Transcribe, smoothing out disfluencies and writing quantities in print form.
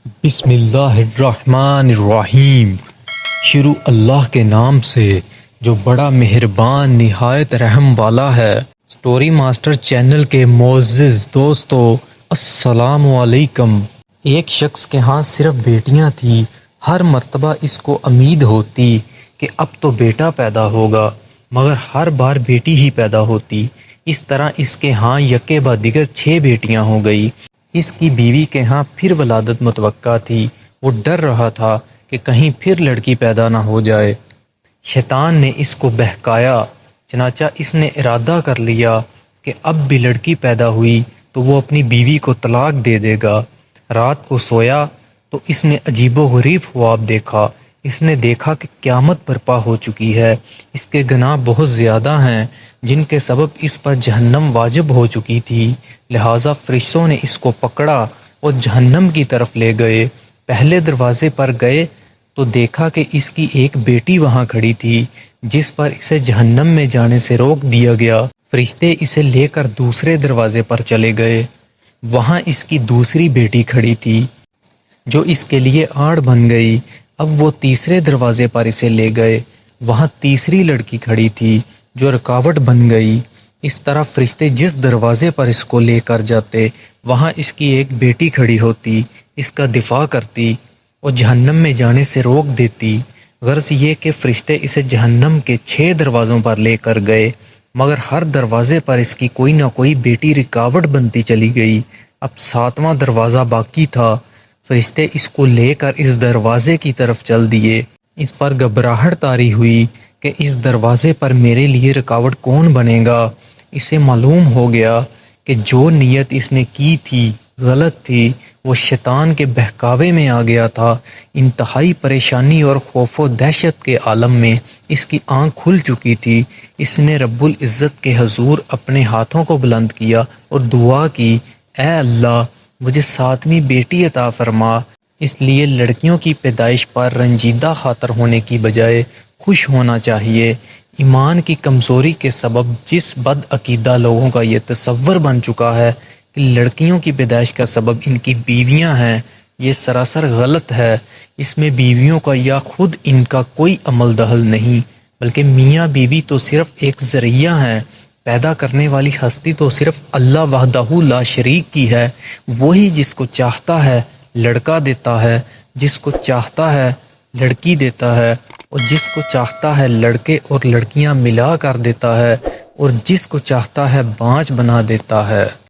بسم اللہ الرحمن الرحیم۔ شروع اللہ کے نام سے جو بڑا مہربان نہایت رحم والا ہے۔ سٹوری ماسٹر چینل کے معزز دوستو، السلام علیکم۔ ایک شخص کے ہاں صرف بیٹیاں تھیں۔ ہر مرتبہ اس کو امید ہوتی کہ اب تو بیٹا پیدا ہوگا، مگر ہر بار بیٹی ہی پیدا ہوتی۔ اس طرح اس کے ہاں یکے بعد دیگر 6 بیٹیاں ہو گئی۔ اس کی بیوی کے ہاں پھر ولادت متوقع تھی۔ وہ ڈر رہا تھا کہ کہیں پھر لڑکی پیدا نہ ہو جائے۔ شیطان نے اس کو بہکایا، چنانچہ اس نے ارادہ کر لیا کہ اب بھی لڑکی پیدا ہوئی تو وہ اپنی بیوی کو طلاق دے دے گا۔ رات کو سویا تو اس نے عجیب و غریب خواب دیکھا۔ اس نے دیکھا کہ قیامت برپا ہو چکی ہے، اس کے گناہ بہت زیادہ ہیں جن کے سبب اس پر جہنم واجب ہو چکی تھی، لہٰذا فرشتوں نے اس کو پکڑا اور جہنم کی طرف لے گئے۔ پہلے دروازے پر گئے تو دیکھا کہ اس کی ایک بیٹی وہاں کھڑی تھی جس پر اسے جہنم میں جانے سے روک دیا گیا۔ فرشتے اسے لے کر دوسرے دروازے پر چلے گئے، وہاں اس کی دوسری بیٹی کھڑی تھی جو اس کے لیے آڑ بن گئی۔ اب وہ تیسرے دروازے پر اسے لے گئے، وہاں تیسری لڑکی کھڑی تھی جو رکاوٹ بن گئی۔ اس طرح فرشتے جس دروازے پر اس کو لے کر جاتے وہاں اس کی ایک بیٹی کھڑی ہوتی، اس کا دفاع کرتی اور جہنم میں جانے سے روک دیتی۔ غرض یہ کہ فرشتے اسے جہنم کے 6 دروازوں پر لے کر گئے، مگر ہر دروازے پر اس کی کوئی نہ کوئی بیٹی رکاوٹ بنتی چلی گئی۔ اب 7واں دروازہ باقی تھا۔ فرشتے اس کو لے کر اس دروازے کی طرف چل دیے۔ اس پر گھبراہٹ طاری ہوئی کہ اس دروازے پر میرے لیے رکاوٹ کون بنے گا۔ اسے معلوم ہو گیا کہ جو نیت اس نے کی تھی غلط تھی، وہ شیطان کے بہکاوے میں آ گیا تھا۔ انتہائی پریشانی اور خوف و دہشت کے عالم میں اس کی آنکھ کھل چکی تھی۔ اس نے رب العزت کے حضور اپنے ہاتھوں کو بلند کیا اور دعا کی، اے اللہ مجھے 7ویں بیٹی عطا فرما۔ اس لیے لڑکیوں کی پیدائش پر رنجیدہ خاطر ہونے کی بجائے خوش ہونا چاہیے۔ ایمان کی کمزوری کے سبب جس بد عقیدہ لوگوں کا یہ تصور بن چکا ہے کہ لڑکیوں کی پیدائش کا سبب ان کی بیویاں ہیں، یہ سراسر غلط ہے۔ اس میں بیویوں کا یا خود ان کا کوئی عمل دخل نہیں، بلکہ میاں بیوی تو صرف ایک ذریعہ ہیں۔ پیدا کرنے والی ہستی تو صرف اللہ وحدہ لا شریک کی ہے۔ وہی جس کو چاہتا ہے لڑکا دیتا ہے، جس کو چاہتا ہے لڑکی دیتا ہے، اور جس کو چاہتا ہے لڑکے اور لڑکیاں ملا کر دیتا ہے، اور جس کو چاہتا ہے بانجھ بنا دیتا ہے۔